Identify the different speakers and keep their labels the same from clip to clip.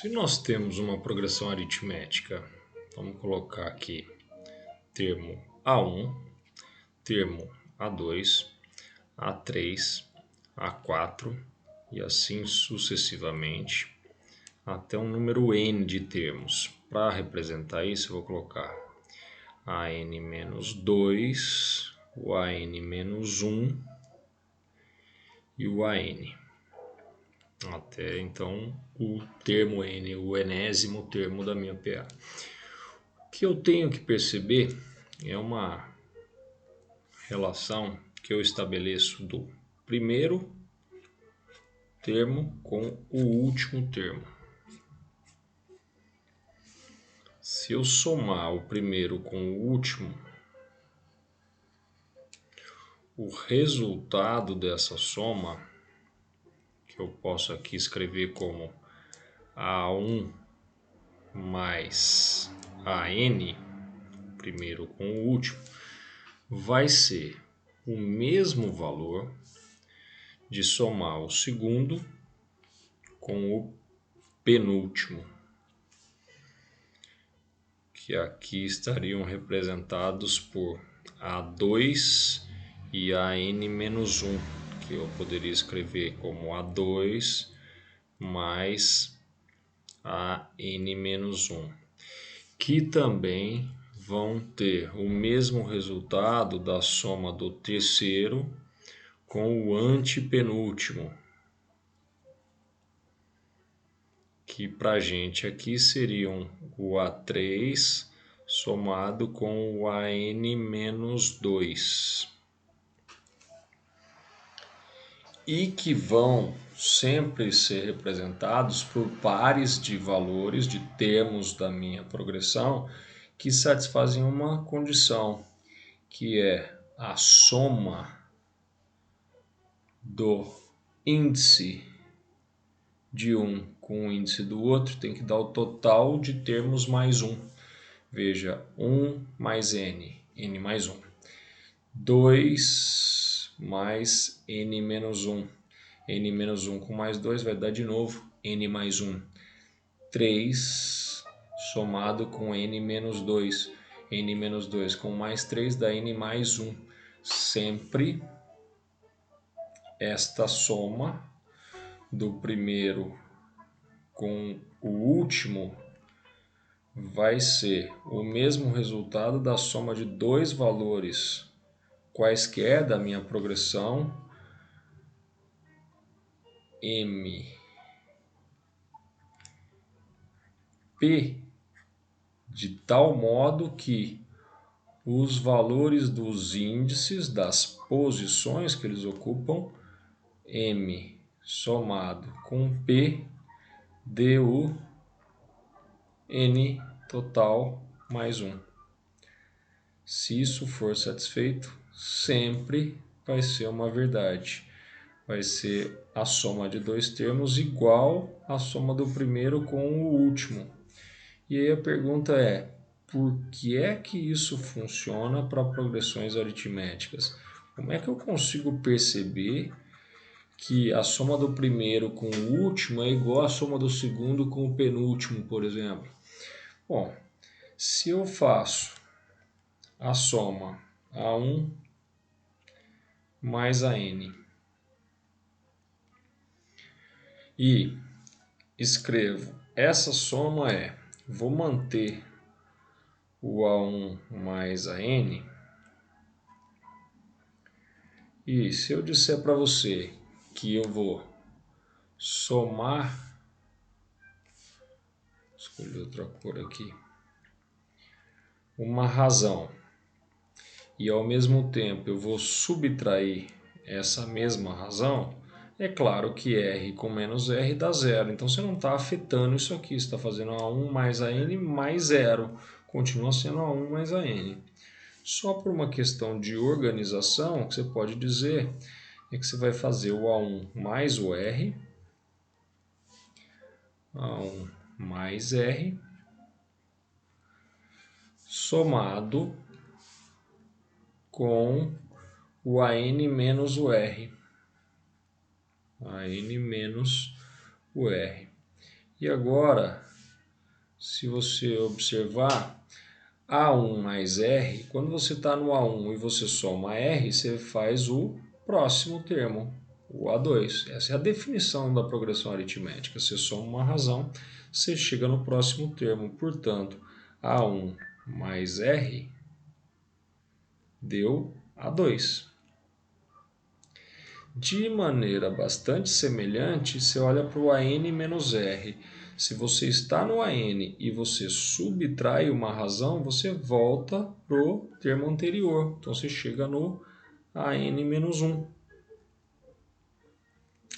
Speaker 1: Se nós temos uma progressão aritmética, vamos colocar aqui termo A1, termo A2, A3, A4 e assim sucessivamente, até um número n de termos. Para representar isso, eu vou colocar AN-2, o AN-1 e o AN. Até então o termo n, o enésimo termo da minha PA. O que eu tenho que perceber é uma relação que eu estabeleço do primeiro termo com o último termo. Se eu somar o primeiro com o último, o resultado dessa soma, que eu posso aqui escrever como A1 mais AN, primeiro com o último, vai ser o mesmo valor de somar o segundo com o penúltimo, que aqui estariam representados por A2 e AN-1, que eu poderia escrever como A2 mais AN-1, que também vão ter o mesmo resultado da soma do terceiro com o antepenúltimo, que para a gente aqui seriam o A3 somado com o AN-2. E que vão sempre ser representados por pares de valores, de termos da minha progressão, que satisfazem uma condição, que é a soma do índice de um com o índice do outro tem que dar o total de termos mais 1. Veja, 1 mais n, n mais 1. 2 mais n menos 1. n menos 1 com mais 2 vai dar de novo n mais 1. 3 somado com n menos 2. n menos 2 com mais 3 dá n mais 1. Sempre esta soma do primeiro com o último vai ser o mesmo resultado da soma de dois valores quaisquer da minha progressão, m, p, de tal modo que os valores dos índices, das posições que eles ocupam, m somado com p, dê o n total mais 1. Se isso for satisfeito, sempre vai ser uma verdade. Vai ser a soma de dois termos igual à soma do primeiro com o último. E aí a pergunta é, por que é que isso funciona para progressões aritméticas? Como é que eu consigo perceber que a soma do primeiro com o último é igual à soma do segundo com o penúltimo, por exemplo? Bom, se eu faço a soma A1 mais AN e escrevo, essa soma vou manter o A1 mais AN, e se eu disser para você que eu vou somar, escolhi outra cor aqui, uma razão, e ao mesmo tempo eu vou subtrair essa mesma razão, é claro que R com menos R dá zero. Então você não está afetando isso aqui, você está fazendo A1 mais AN mais zero. Continua sendo A1 mais AN. Só por uma questão de organização, o que você pode dizer é que você vai fazer o A1 mais o R, A1 mais R, somado com o AN menos o R. AN menos o R. E agora, se você observar, A1 mais R, quando você está no A1 e você soma R, você faz o próximo termo, o A2. Essa é a definição da progressão aritmética. Você soma uma razão, você chega no próximo termo. Portanto, A1 mais R deu A2. De maneira bastante semelhante, você olha para o AN menos R. Se você está no AN e você subtrai uma razão, você volta para o termo anterior. Então, você chega no AN menos 1.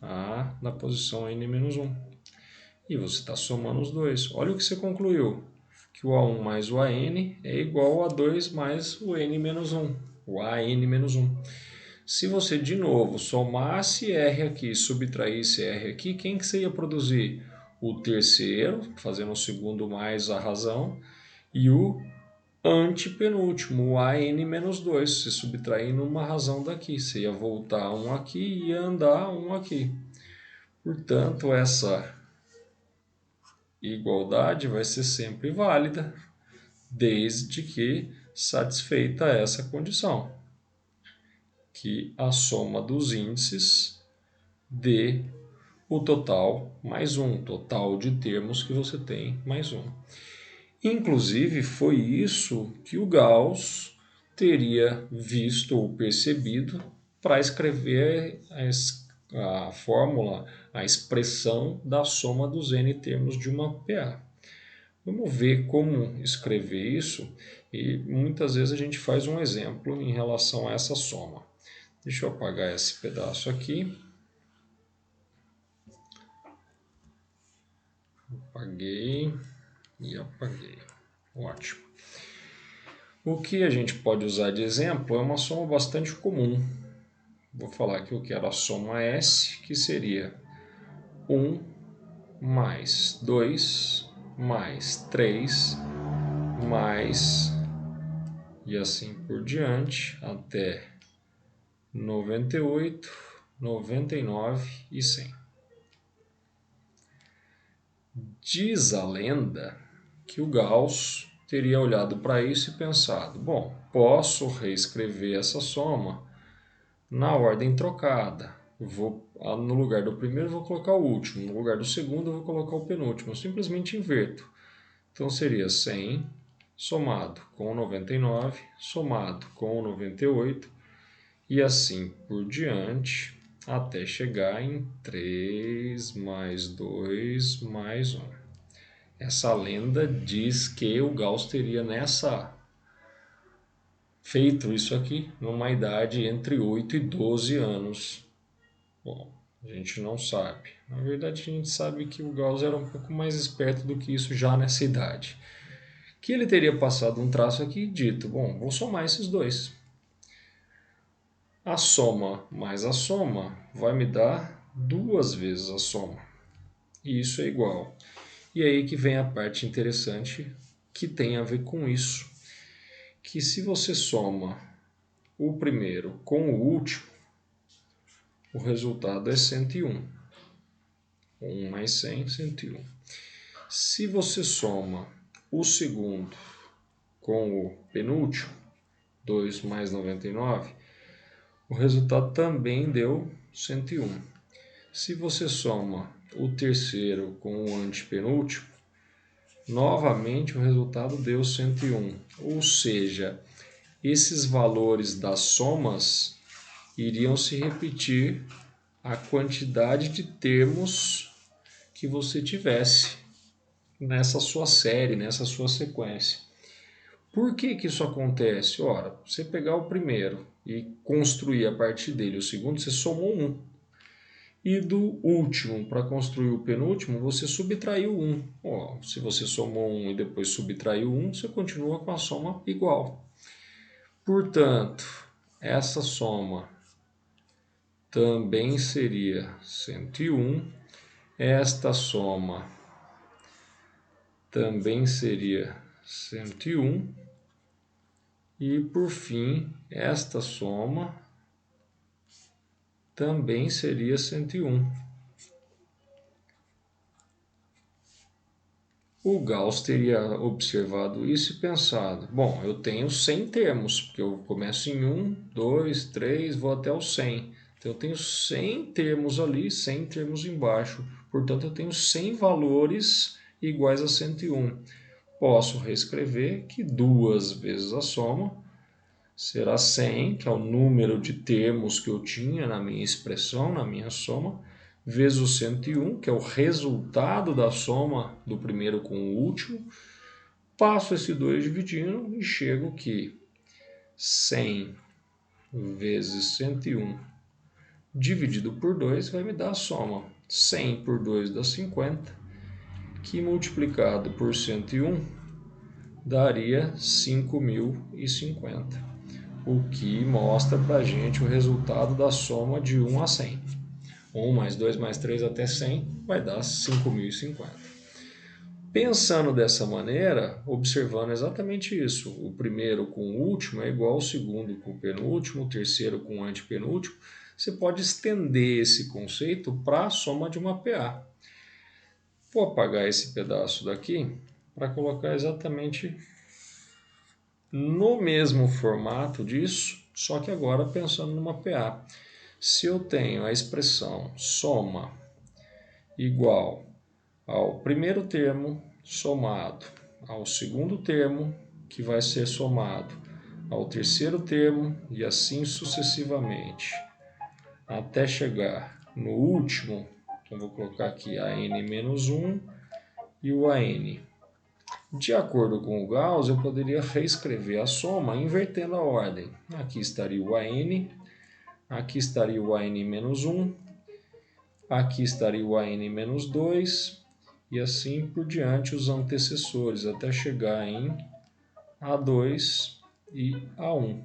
Speaker 1: Na posição AN menos 1. E você está somando os dois. Olha o que você concluiu. Que o A1 mais o AN é igual ao A2 mais o N menos 1. O AN menos 1. Se você, de novo, somasse R aqui e subtraísse R aqui, quem que você ia produzir? O terceiro, fazendo o segundo mais a razão, e o antepenúltimo, o AN menos 2, se subtraindo uma razão daqui. Você ia voltar um aqui e ia andar um aqui. Portanto, essa igualdade vai ser sempre válida, desde que satisfeita essa condição, que a soma dos índices dê o total mais um, total de termos que você tem mais um. Inclusive, foi isso que o Gauss teria visto ou percebido para escrever a fórmula, a expressão da soma dos n termos de uma PA. Vamos ver como escrever isso e muitas vezes a gente faz um exemplo em relação a essa soma. Deixa eu apagar esse pedaço aqui. Apaguei e apaguei. Ótimo. O que a gente pode usar de exemplo é uma soma bastante comum. Vou falar que eu quero a soma S, que seria 1 mais 2 mais 3 mais e assim por diante até 98, 99 e 100. Diz a lenda que o Gauss teria olhado para isso e pensado, bom, posso reescrever essa soma na ordem trocada. No lugar do primeiro, vou colocar o último. No lugar do segundo, eu vou colocar o penúltimo. Eu simplesmente inverto. Então, seria 100 somado com 99, somado com 98, e assim por diante, até chegar em 3 mais 2 mais 1. Essa lenda diz que o Gauss teria feito isso aqui numa idade entre 8 e 12 anos. Bom, a gente não sabe. Na verdade, a gente sabe que o Gauss era um pouco mais esperto do que isso já nessa idade. Que ele teria passado um traço aqui e dito, bom, vou somar esses dois. A soma mais a soma vai me dar 2 vezes a soma. E isso é igual. E aí que vem a parte interessante que tem a ver com isso. Que se você soma o primeiro com o último, o resultado é 101. 1 mais 100, 101. Se você soma o segundo com o penúltimo, 2 mais 99, o resultado também deu 101. Se você soma o terceiro com o antepenúltimo, novamente o resultado deu 101. Ou seja, esses valores das somas iriam se repetir a quantidade de termos que você tivesse nessa sua série, nessa sua sequência. Por que que isso acontece? Ora, você pegar o primeiro e construir a partir dele o segundo, você somou 1. E do último para construir o penúltimo, você subtraiu 1. Se você somou 1 e depois subtraiu 1, você continua com a soma igual. Portanto, essa soma também seria 101. Esta soma também seria 101. E, por fim, esta soma também seria 101. O Gauss teria observado isso e pensado, bom, eu tenho 100 termos, porque eu começo em 1, 2, 3, vou até o 100. Então eu tenho 100 termos ali, 100 termos embaixo. Portanto, eu tenho 100 valores iguais a 101. Posso reescrever que 2 vezes a soma será 100, que é o número de termos que eu tinha na minha expressão, na minha soma, vezes o 101, que é o resultado da soma do primeiro com o último. Passo esse 2 dividindo e chego que 100 vezes 101 dividido por 2 vai me dar a soma. 100 por 2 dá 50, que multiplicado por 101 daria 5.050. O que mostra para a gente o resultado da soma de 1 a 100. 1 mais 2 mais 3 até 100 vai dar 5.050. Pensando dessa maneira, observando exatamente isso, o primeiro com o último é igual ao segundo com o penúltimo, o terceiro com o antepenúltimo, você pode estender esse conceito para a soma de uma PA. Vou apagar esse pedaço daqui para colocar exatamente no mesmo formato disso, só que agora pensando numa PA. Se eu tenho a expressão soma igual ao primeiro termo somado ao segundo termo, que vai ser somado ao terceiro termo e assim sucessivamente, até chegar no último, então vou colocar aqui a n menos 1 e o AN. De acordo com o Gauss, eu poderia reescrever a soma invertendo a ordem. Aqui estaria o AN, aqui estaria o AN menos 1, aqui estaria o AN menos 2, e assim por diante os antecessores, até chegar em A2 e A1.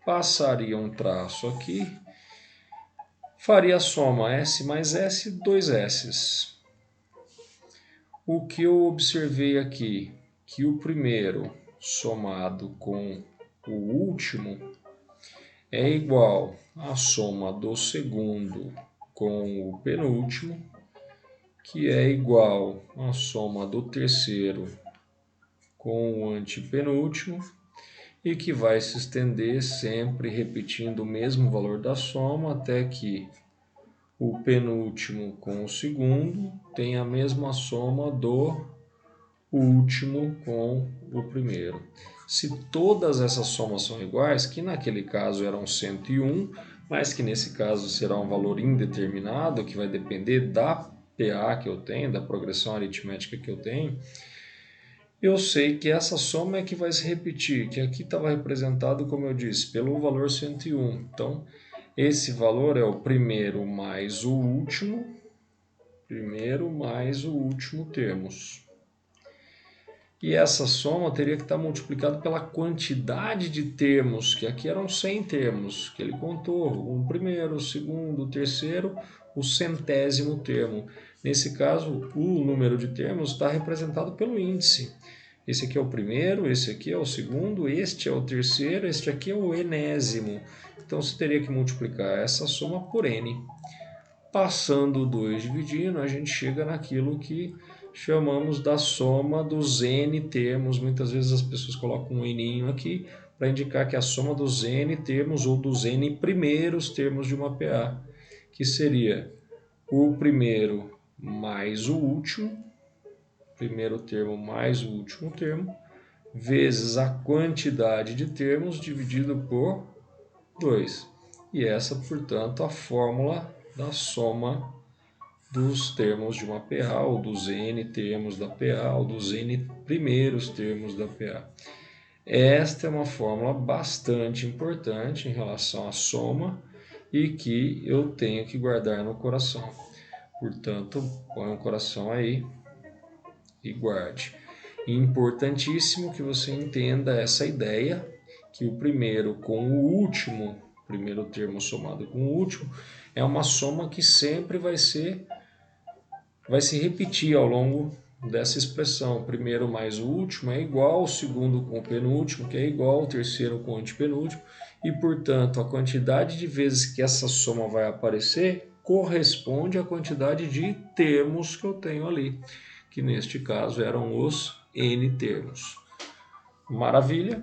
Speaker 1: Passaria um traço aqui, faria a soma S mais S, 2 S's. O que eu observei aqui, que o primeiro somado com o último é igual à soma do segundo com o penúltimo, que é igual à soma do terceiro com o antepenúltimo, e que vai se estender sempre repetindo o mesmo valor da soma até que o penúltimo com o segundo tem a mesma soma do último com o primeiro. Se todas essas somas são iguais, que naquele caso eram 101, mas que nesse caso será um valor indeterminado, que vai depender da PA que eu tenho, da progressão aritmética que eu tenho, eu sei que essa soma é que vai se repetir, que aqui estava representado, como eu disse, pelo valor 101. Então, esse valor é o primeiro mais o último termos. E essa soma teria que estar multiplicada pela quantidade de termos, que aqui eram 100 termos, que ele contou, o primeiro, o segundo, o terceiro, o 100º termo. Nesse caso, o número de termos está representado pelo índice. Esse aqui é o primeiro, esse aqui é o segundo, este é o terceiro, este aqui é o enésimo. Então, você teria que multiplicar essa soma por n. Passando o 2 dividindo, a gente chega naquilo que chamamos da soma dos n termos. Muitas vezes as pessoas colocam um n aqui para indicar que é a soma dos n termos ou dos n primeiros termos de uma PA, que seria o primeiro mais o último, primeiro termo mais o último termo, vezes a quantidade de termos dividido por 2. E essa, portanto, a fórmula da soma dos termos de uma PA, ou dos n termos da PA, ou dos n primeiros termos da PA. Esta é uma fórmula bastante importante em relação à soma e que eu tenho que guardar no coração. Portanto, põe o coração aí e guarde. Importantíssimo que você entenda essa ideia, que o primeiro com o último, primeiro termo somado com o último, é uma soma que sempre vai se repetir ao longo dessa expressão. O primeiro mais o último é igual ao segundo com o penúltimo, que é igual ao terceiro com o antepenúltimo, e, portanto, a quantidade de vezes que essa soma vai aparecer corresponde à quantidade de termos que eu tenho ali. que neste caso eram os n termos. Maravilha?